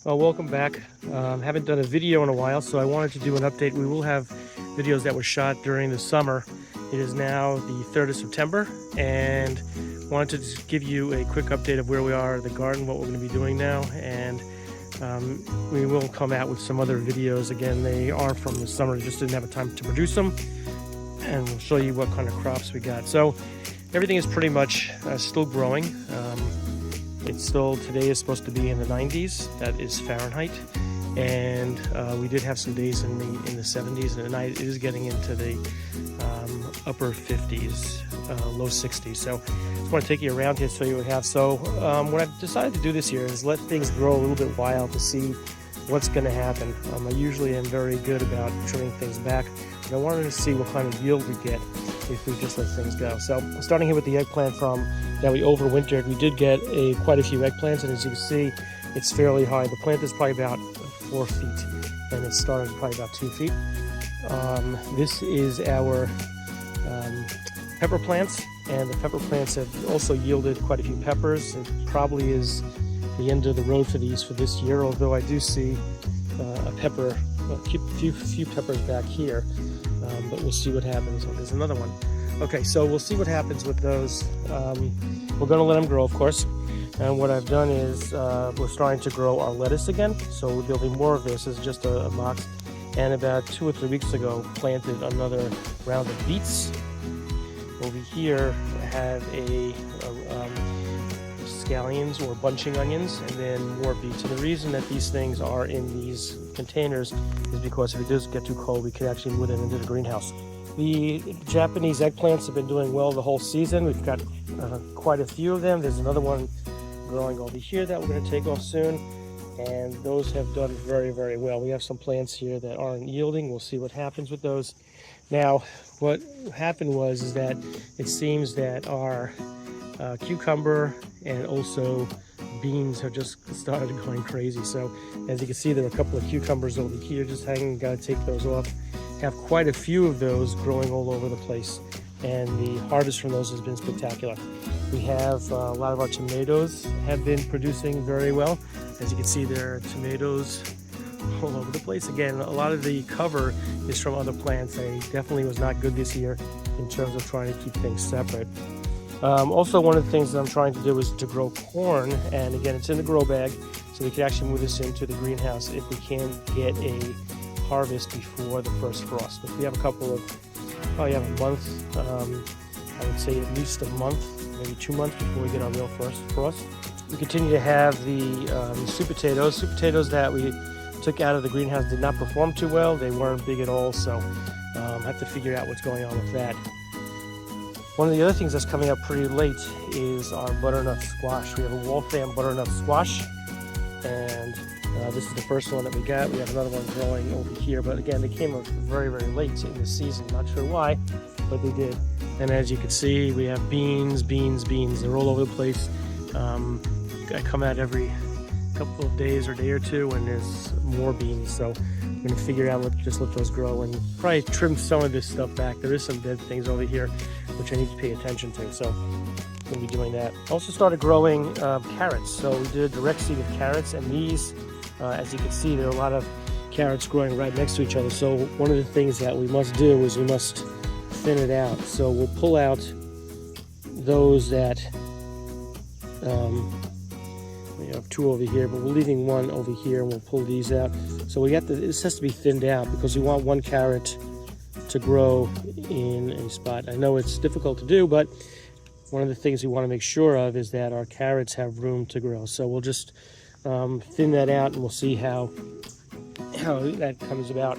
Well, welcome back. Haven't done a video in a while, so I wanted to do an update. We will have videos that were shot during the summer. It is now the 3rd of September, and wanted to just give you a quick update of where we are in the garden, what we're going to be doing now, and we will come out with some other videos. Again, they are from the summer, just didn't have a time to produce them, and we'll show you what kind of crops we got. So everything is pretty much still growing. Today is supposed to be in the 90s, that is Fahrenheit, and we did have some days in the 70s, and at night it is getting into the upper 50s, low 60s. So I just want to take you around here so you would have. So what I've decided to do this year is let things grow a little bit wild to see what's going to happen. I usually am very good about trimming things back, but I wanted to see what kind of yield we get if we just let things go. So starting here with the eggplant that we overwintered, we did get quite a few eggplants, and as you can see, it's fairly high. The plant is probably about 4 feet, and it started probably about 2 feet. This is our pepper plants, and the pepper plants have also yielded quite a few peppers. It probably is the end of the road for these for this year, although I do see a few peppers back here, but we'll see what happens. Oh, there's another one. Okay, so we'll see what happens with those. We're going to let them grow, of course. And what I've done is we're starting to grow our lettuce again. So there'll be more of this. It's just a box. And about 2 or 3 weeks ago, planted another round of beets. Over here, I have scallions or bunching onions, and then more beets. And the reason that these things are in these containers is because if it does get too cold, we could actually move them into the greenhouse. The Japanese eggplants have been doing well the whole season. We've got quite a few of them. There's another one growing over here that we're going to take off soon, and those have done very, very well. We have some plants here that aren't yielding. We'll see what happens with those. Now, what happened is that it seems that our cucumber and also beans have just started going crazy. So as you can see, there are a couple of cucumbers over here just hanging. Got to take those off. Have quite a few of those growing all over the place, and the harvest from those has been spectacular. We have a lot of our tomatoes have been producing very well. As you can see, there are tomatoes all over the place. Again, a lot of the cover is from other plants. I definitely was not good this year in terms of trying to keep things separate. Also, one of the things that I'm trying to do is to grow corn, and again, it's in the grow bag, so we can actually move this into the greenhouse if we can get a harvest before the first frost. If we have probably have a month, I would say at least a month, maybe 2 months before we get our real first frost. We continue to have the sweet potatoes. Sweet potatoes that we took out of the greenhouse did not perform too well. They weren't big at all, so I have to figure out what's going on with that. One of the other things that's coming up pretty late is our butternut squash. We have a Waltham butternut squash, and this is the first one that we got. We have another one growing over here, but again, they came up very, very late in the season. Not sure why, but they did. And as you can see, we have beans. They're all over the place. I come out every couple of days or day or two, and there's more beans. So I'm going to figure out just let those grow and probably trim some of this stuff back. There is some dead things over here, which I need to pay attention to. So I'm going to be doing that. Also started growing carrots. So we did a direct seed of carrots, and these, as you can see, there are a lot of carrots growing right next to each other. So one of the things that we must do is we must thin it out. So we'll pull out those that we have 2 over here, but we're leaving 1 over here, and we'll pull these out. So this has to be thinned out because we want 1 carrot to grow in a spot. I know it's difficult to do, but one of the things we want to make sure of is that our carrots have room to grow. So we'll just thin that out, and we'll see how that comes about.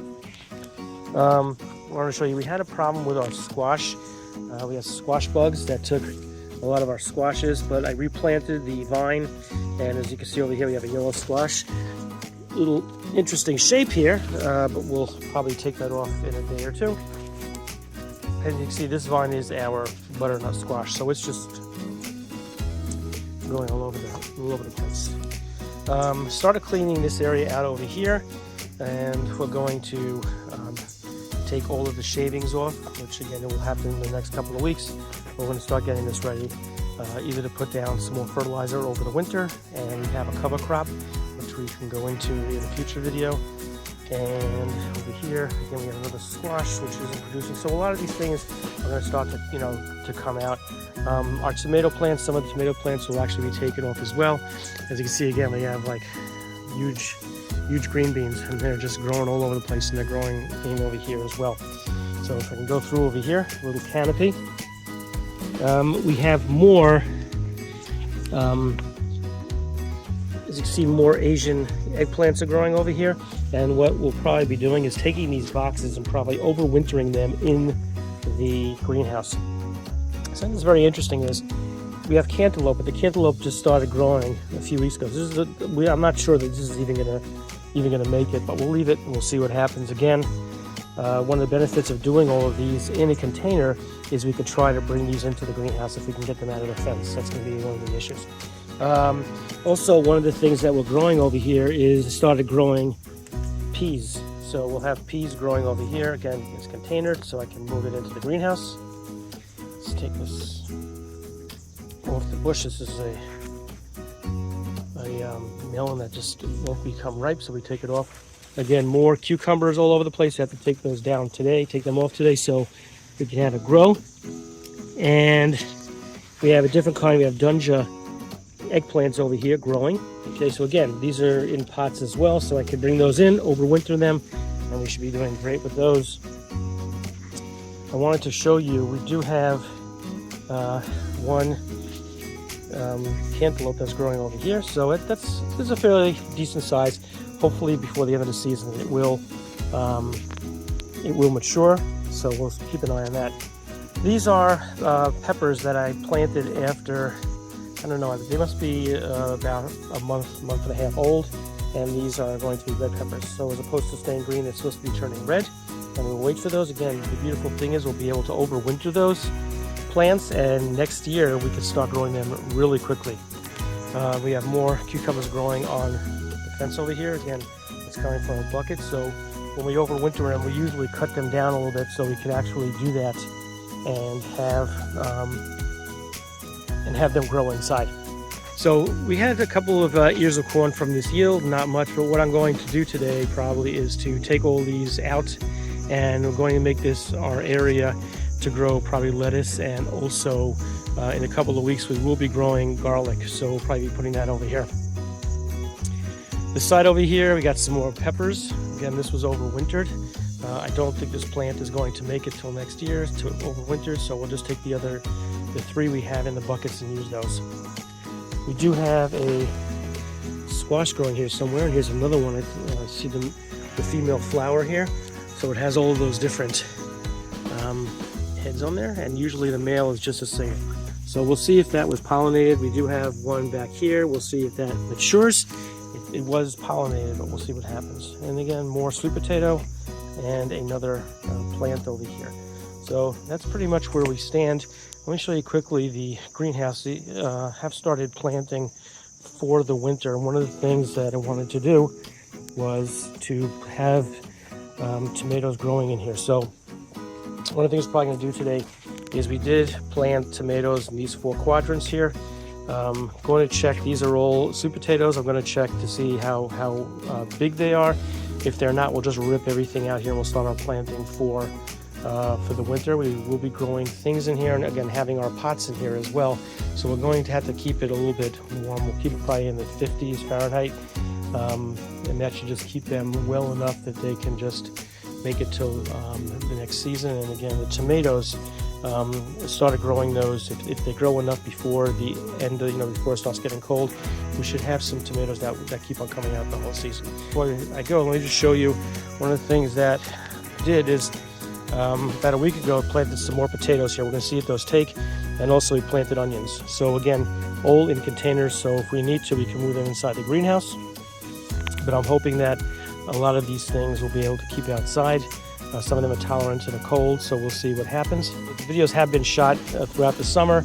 I want to show you, we had a problem with our squash. We had squash bugs that took a lot of our squashes, but I replanted the vine, and as you can see over here, we have a yellow squash. Little interesting shape here, but we'll probably take that off in a day or two. As you can see, this vine is our butternut squash, so it's just going all over the place. Started cleaning this area out over here, and we're going to take all of the shavings off, which again it will happen in the next couple of weeks. We're going to start getting this ready, either to put down some more fertilizer over the winter, and we have a cover crop, which which we can go into in a future video. And over here, again, we have another squash, which isn't producing. So a lot of these things are going to start to, to come out. Our tomato plants, some of the tomato plants will actually be taken off as well. As you can see, again, we have like huge green beans, and they're just growing all over the place, and they're growing over here as well. So if I can go through over here, a little canopy. We have more, as you can see, more Asian eggplants are growing over here. And what we'll probably be doing is taking these boxes and probably overwintering them in the greenhouse. Something that's very interesting is we have cantaloupe, but the cantaloupe just started growing a few weeks ago. I'm not sure that this is even gonna make it, but we'll leave it and we'll see what happens. Again, one of the benefits of doing all of these in a container is we could try to bring these into the greenhouse if we can get them out of the fence. That's going to be one of the issues. Also, one of the things that we're growing over here is started growing peas. So we'll have peas growing over here. Again, it's containered, so I can move it into the greenhouse. Let's take this off the bush. This is a melon that just won't become ripe, so we take it off. Again, more cucumbers all over the place. You have to take those down today, take them off today, so we can have it grow. And we have a different kind. We have Dunja eggplants over here growing. Okay, so again, these are in pots as well, so I can bring those in, overwinter them, and we should be doing great with those. I wanted to show you, we do have one cantaloupe that's growing over here, so that's a fairly decent size. Hopefully before the end of the season it will mature, so we'll keep an eye on that. These are peppers that I planted after, I don't know, they must be about a month and a half old, and these are going to be red peppers. So as opposed to staying green, they're supposed to be turning red, and we'll wait for those. Again, the beautiful thing is we'll be able to overwinter those plants, and next year we can start growing them really quickly. We have more cucumbers growing on the fence over here. Again, it's coming from a bucket, so when we overwinter them, we usually cut them down a little bit so we can actually do that and have them grow inside. So we had a couple of ears of corn from this yield, not much, but what I'm going to do today probably is to take all these out, and we're going to make this our area to grow probably lettuce, and also in a couple of weeks we will be growing garlic, so we'll probably be putting that over here. This side over here we got some more peppers. Again, this was overwintered. I don't think this plant is going to make it till next year to overwinter, so we'll just take the three we have in the buckets and use those. We do have a squash growing here somewhere, and here's another one. I see the female flower here, so it has all of those different heads on there, and usually the male is just a single. So we'll see if that was pollinated. We do have one back here. We'll see if that matures. It was pollinated, but we'll see what happens. And again, more sweet potato and another plant over here. So that's pretty much where we stand. Let me show you quickly the greenhouse. Have started planting for the winter, and one of the things that I wanted to do was to have tomatoes growing in here. So one of the things we're probably going to do today is we did plant tomatoes in these 4 quadrants here. Going to check, these are all sweet potatoes. I'm going to check to see how big they are. If they're not, we'll just rip everything out here and we'll start our planting for the winter. We will be growing things in here, and again having our pots in here as well. So we're going to have to keep it a little bit warm. We'll keep it probably in the 50s Fahrenheit, and that should just keep them well enough that they can just make it till the next season. And again, the tomatoes, started growing those. If they grow enough before the end of, before it starts getting cold, we should have some tomatoes that keep on coming out the whole season. Before I go, let me just show you one of the things that I did is about a week ago I planted some more potatoes here. We're going to see if those take, and also we planted onions. So again, all in containers, so if we need to, we can move them inside the greenhouse. But I'm hoping that a lot of these things will be able to keep outside. Some of them are tolerant to the cold, so we'll see what happens. The videos have been shot throughout the summer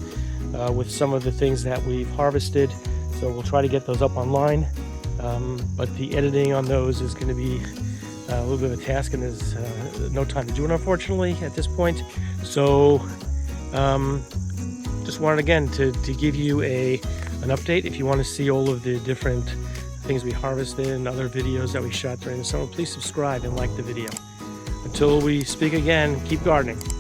with some of the things that we've harvested, so we'll try to get those up online. But the editing on those is going to be a little bit of a task, and there's no time to do it, unfortunately, at this point. So just wanted again to give you an update. If you want to see all of the different things we harvested and other videos that we shot during the summer, please subscribe and like the video. Until we speak again, keep gardening.